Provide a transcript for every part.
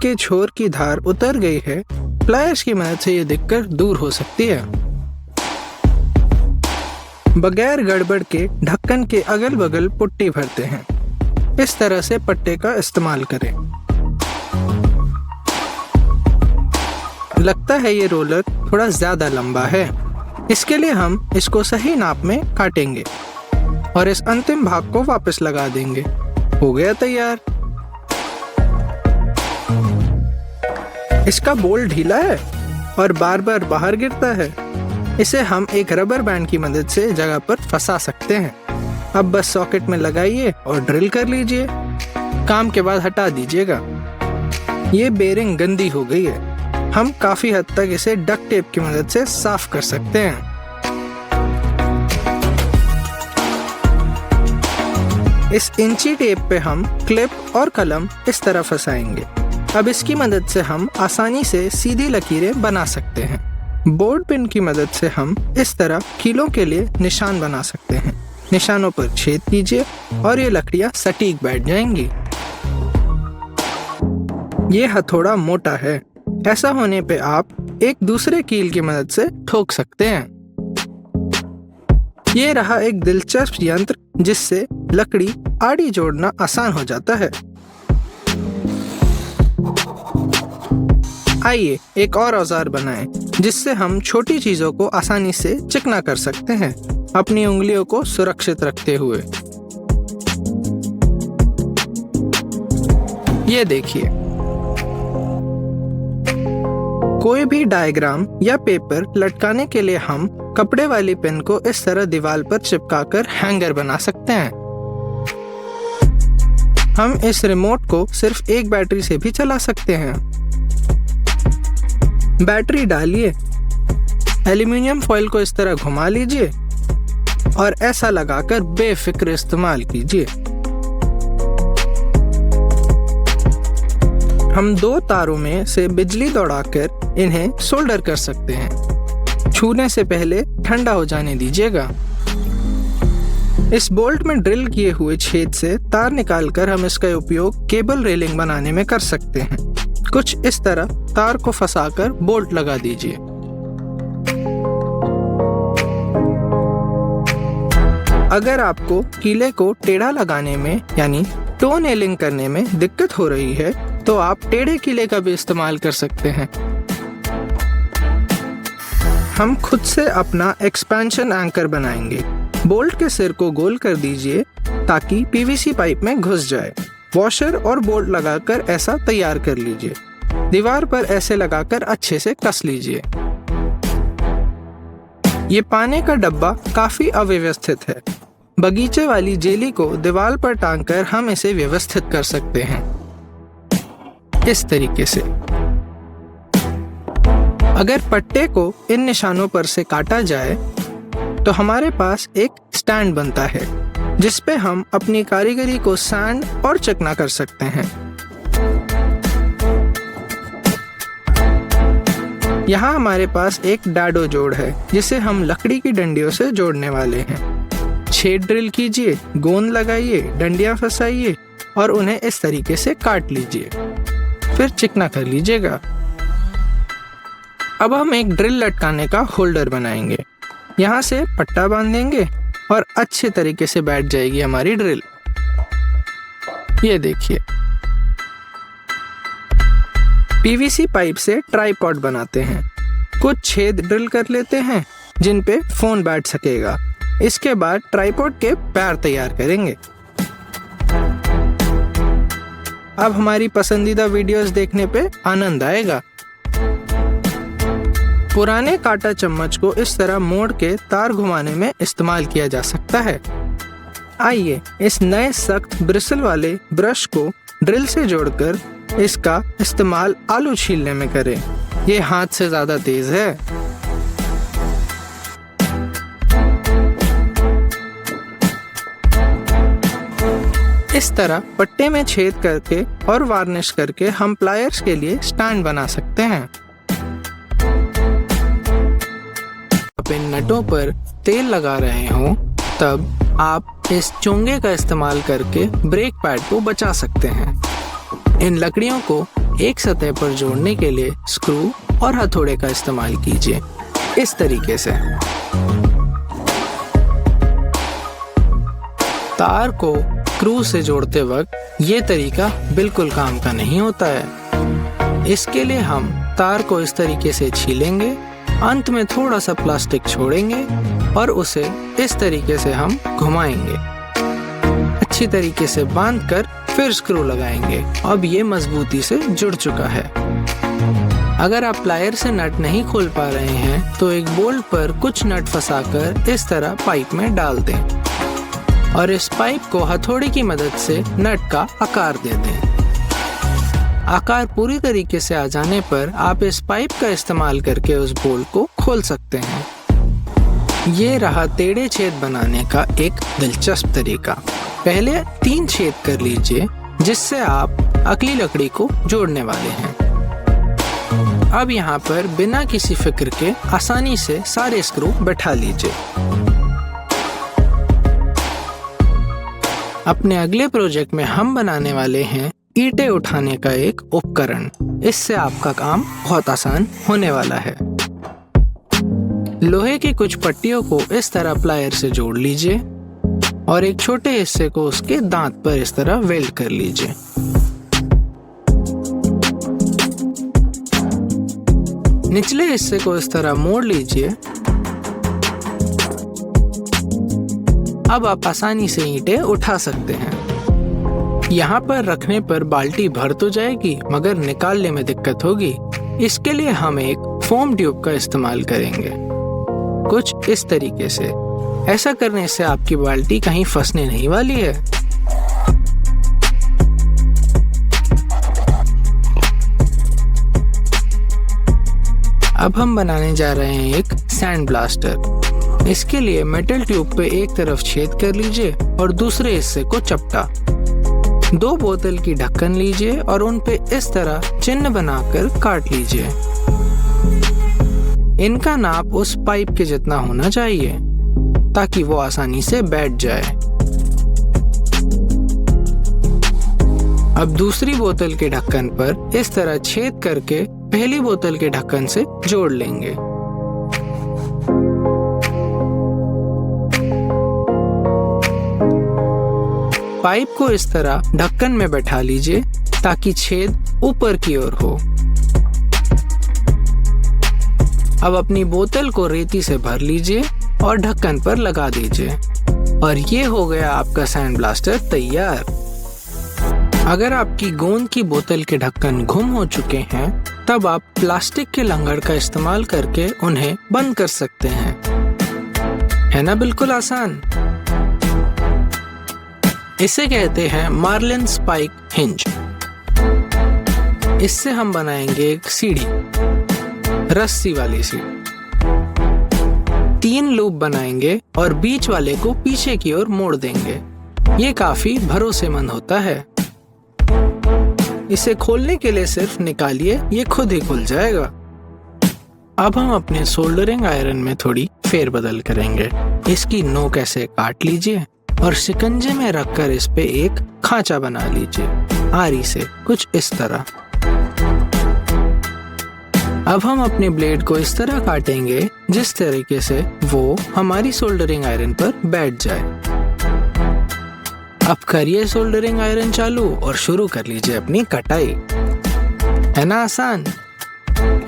के छोर की धार उतर गई है, प्लायर्स की मदद से ये दिक्कत दूर हो सकती है। बगैर गड़बड़ के ढक्कन के अगल बगल पुट्टी भरते हैं। इस तरह से पट्टे का इस्तेमाल करें। लगता है ये रोलर थोड़ा ज्यादा लंबा है, इसके लिए हम इसको सही नाप में काटेंगे और इस अंतिम भाग को वापस लगा देंगे। हो गया तैयार। इसका बोल्ट ढीला है और बार बार बाहर गिरता है। इसे हम एक रबर बैंड की मदद से जगह पर फंसा सकते हैं। अब बस सॉकेट में लगाइए और ड्रिल कर लीजिए। काम के बाद हटा दीजिएगा। ये बेरिंग गंदी हो गई है। हम काफी हद तक इसे डक्ट टेप की मदद से साफ कर सकते हैं। इस इंची टेप पे हम क्लिप और कलम इस तरह फंसाएंगे। अब इसकी मदद से हम आसानी से सीधी लकीरें बना सकते हैं। बोर्ड पिन की मदद से हम इस तरह कीलों के लिए निशान बना सकते हैं। निशानों पर छेद कीजिए और ये लकड़ियां सटीक बैठ जाएंगी। ये हथौड़ा मोटा है। ऐसा होने पे आप एक दूसरे कील की मदद से ठोक सकते हैं। ये रहा एक दिलचस्प यंत्र जिससे लकड़ी आड़ी जोड़ना आसान हो जाता है। आइए एक और औजार बनाएं जिससे हम छोटी चीजों को आसानी से चिकना कर सकते हैं, अपनी उंगलियों को सुरक्षित रखते हुए। ये देखिए, कोई भी डायग्राम या पेपर लटकाने के लिए हम कपड़े वाली पेन को इस तरह दीवार पर चिपकाकर हैंगर बना सकते हैं। हम इस रिमोट को सिर्फ एक बैटरी से भी चला सकते हैं। बैटरी डालिए, एल्यूमिनियम फॉइल को इस तरह घुमा लीजिए और ऐसा लगाकर बेफिक्र इस्तेमाल कीजिए। हम 2 तारों में से बिजली दौड़ाकर इन्हें सोल्डर कर सकते हैं। छूने से पहले ठंडा हो जाने दीजिएगा। इस बोल्ट में ड्रिल किए हुए छेद से तार निकालकर हम इसका उपयोग केबल रेलिंग बनाने में कर सकते हैं। कुछ इस तरह तार को फंसाकर बोल्ट लगा दीजिए। अगर आपको कीले को टेढ़ा लगाने में यानी टो नेलिंग करने में दिक्कत हो रही है तो आप टेढ़े कीले का भी इस्तेमाल कर सकते हैं। हम खुद से अपना एक्सपेंशन एंकर बनाएंगे। बोल्ट के सिर को गोल कर दीजिए ताकि पीवीसी पाइप में घुस जाए। वॉशर और बोल्ट लगाकर ऐसा तैयार कर लीजिए। दीवार पर ऐसे लगाकर अच्छे से कस लीजिए। ये पानी का डब्बा काफी अव्यवस्थित है। बगीचे वाली जेली को दीवार पर टांगकर हम इसे व्यवस्थित कर सकते हैं इस तरीके से। अगर पट्टे को इन निशानों पर से काटा जाए तो हमारे पास एक स्टैंड बनता है जिस पे हम अपनी कारीगरी को सैंड और चिकना कर सकते हैं। यहाँ हमारे पास एक डैडो जोड़ है जिसे हम लकड़ी की डंडियों से जोड़ने वाले हैं। छेद ड्रिल कीजिए, गोंद लगाइए, डंडियां फंसाइए और उन्हें इस तरीके से काट लीजिए, फिर चिकना कर लीजिएगा। अब हम एक ड्रिल लटकाने का होल्डर बनाएंगे। यहाँ से पट्टा बांधेंगे और अच्छे तरीके से बैठ जाएगी हमारी ड्रिल। ये देखिए, पीवीसी पाइप से ट्राइपॉड बनाते हैं। कुछ छेद ड्रिल कर लेते हैं जिन पे फोन बैठ सकेगा। इसके बाद ट्राइपॉड के पैर तैयार करेंगे। अब हमारी पसंदीदा वीडियोस देखने पे आनंद आएगा। पुराने काटा चम्मच को इस तरह मोड़ के तार घुमाने में इस्तेमाल किया जा सकता है। आइए इस नए सख्त ब्रिसल वाले ब्रश को ड्रिल से जोड़कर इसका इस्तेमाल आलू छीलने में करें। ये हाथ से ज्यादा तेज है। इस तरह पट्टे में छेद करके और वार्निश करके हम प्लायर्स के लिए स्टैंड बना सकते हैं। इन नटों पर तेल लगा रहे हो तब आप इस चोंगे का इस्तेमाल करके ब्रेक पैड को बचा सकते हैं। इन लकड़ियों को एक सतह पर जोड़ने के लिए स्क्रू और हथौड़े का इस्तेमाल कीजिए, इस तरीके से। तार को स्क्रू से जोड़ते वक्त ये तरीका बिल्कुल काम का नहीं होता है। इसके लिए हम तार को इस तरीके से छीलेंगे, अंत में थोड़ा सा प्लास्टिक छोड़ेंगे और उसे इस तरीके से हम घुमाएंगे। अच्छी तरीके से बांधकर फिर स्क्रू लगाएंगे। अब ये मजबूती से जुड़ चुका है। अगर आप प्लायर से नट नहीं खोल पा रहे हैं तो एक बोल्ट पर कुछ नट फंसाकर इस तरह पाइप में डाल दें और इस पाइप को हथौड़े की मदद से नट का आकार दे दें। आकार पूरी तरीके से आ जाने पर आप इस पाइप का इस्तेमाल करके उस बोल्ट को खोल सकते हैं। ये रहा टेढ़े छेद बनाने का एक दिलचस्प तरीका। पहले 3 छेद कर लीजिए जिससे आप अगली लकड़ी को जोड़ने वाले हैं। अब यहाँ पर बिना किसी फिक्र के आसानी से सारे स्क्रू बैठा लीजिए। अपने अगले प्रोजेक्ट में हम बनाने वाले हैं ईंटें उठाने का एक उपकरण। इससे आपका काम बहुत आसान होने वाला है। लोहे की कुछ पट्टियों को इस तरह प्लायर से जोड़ लीजिए और एक छोटे हिस्से को उसके दांत पर इस तरह वेल्ड कर लीजिए। निचले हिस्से को इस तरह मोड़ लीजिए। अब आप आसानी से ईंटें उठा सकते हैं। यहाँ पर रखने पर बाल्टी भर तो जाएगी मगर निकालने में दिक्कत होगी। इसके लिए हम एक फोम ट्यूब का इस्तेमाल करेंगे, कुछ इस तरीके से। ऐसा करने से आपकी बाल्टी कहीं फंसने नहीं वाली है। अब हम बनाने जा रहे हैं एक सैंड ब्लास्टर। इसके लिए मेटल ट्यूब पे एक तरफ छेद कर लीजिए और दूसरे हिस्से को चपटा। 2 बोतल की ढक्कन लीजिए और उन पे इस तरह चिन्ह बनाकर काट लीजिए। इनका नाप उस पाइप के जितना होना चाहिए ताकि वो आसानी से बैठ जाए। अब दूसरी बोतल के ढक्कन पर इस तरह छेद करके पहली बोतल के ढक्कन से जोड़ लेंगे। पाइप को इस तरह ढक्कन में बैठा लीजिए ताकि छेद ऊपर की ओर हो। अब अपनी बोतल को रेती से भर लीजिए और ढक्कन पर लगा दीजिए और ये हो गया आपका सैंड ब्लास्टर तैयार। अगर आपकी गोंद की बोतल के ढक्कन गुम हो चुके हैं तब आप प्लास्टिक के लंगड़ का इस्तेमाल करके उन्हें बंद कर सकते हैं। है ना बिल्कुल आसान। इसे कहते हैं मार्लिन स्पाइक हिंज। इससे हम बनाएंगे एक सीढ़ी, रस्सी वाली सीढ़ी। 3 लूप बनाएंगे और बीच वाले को पीछे की ओर मोड़ देंगे। ये काफी भरोसेमंद होता है। इसे खोलने के लिए सिर्फ निकालिए, ये खुद ही खुल जाएगा। अब हम अपने सोल्डरिंग आयरन में थोड़ी फेरबदल करेंगे। इसकी नोक ऐसे काट लीजिए और शिकंजे में रखकर इस पे एक खांचा बना लीजिए आरी से, कुछ इस तरह। अब हम अपने ब्लेड को इस तरह काटेंगे जिस तरीके से वो हमारी सोल्डरिंग आयरन पर बैठ जाए। अब करिए सोल्डरिंग आयरन चालू और शुरू कर लीजिए अपनी कटाई। है ना आसान।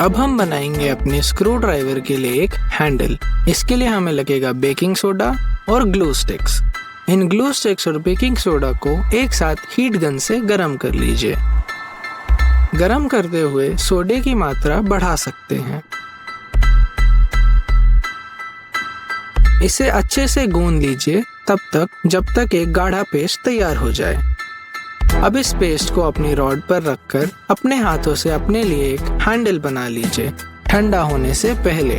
अब हम बनाएंगे अपने स्क्रू ड्राइवर के लिए एक हैंडल। इसके लिए हमें लगेगा बेकिंग सोडा और ग्लू स्टिक्स। इन ग्लू स्टिक्स और बेकिंग सोडा को एक साथ हीट गन से गर्म कर लीजिए। गर्म करते हुए सोडे की मात्रा बढ़ा सकते हैं। इसे अच्छे से गूंद लीजिए तब तक जब तक एक गाढ़ा पेस्ट तैयार हो जाए। अब इस पेस्ट को अपनी रॉड पर रखकर अपने हाथों से अपने लिए एक हैंडल बना लीजिए ठंडा होने से पहले।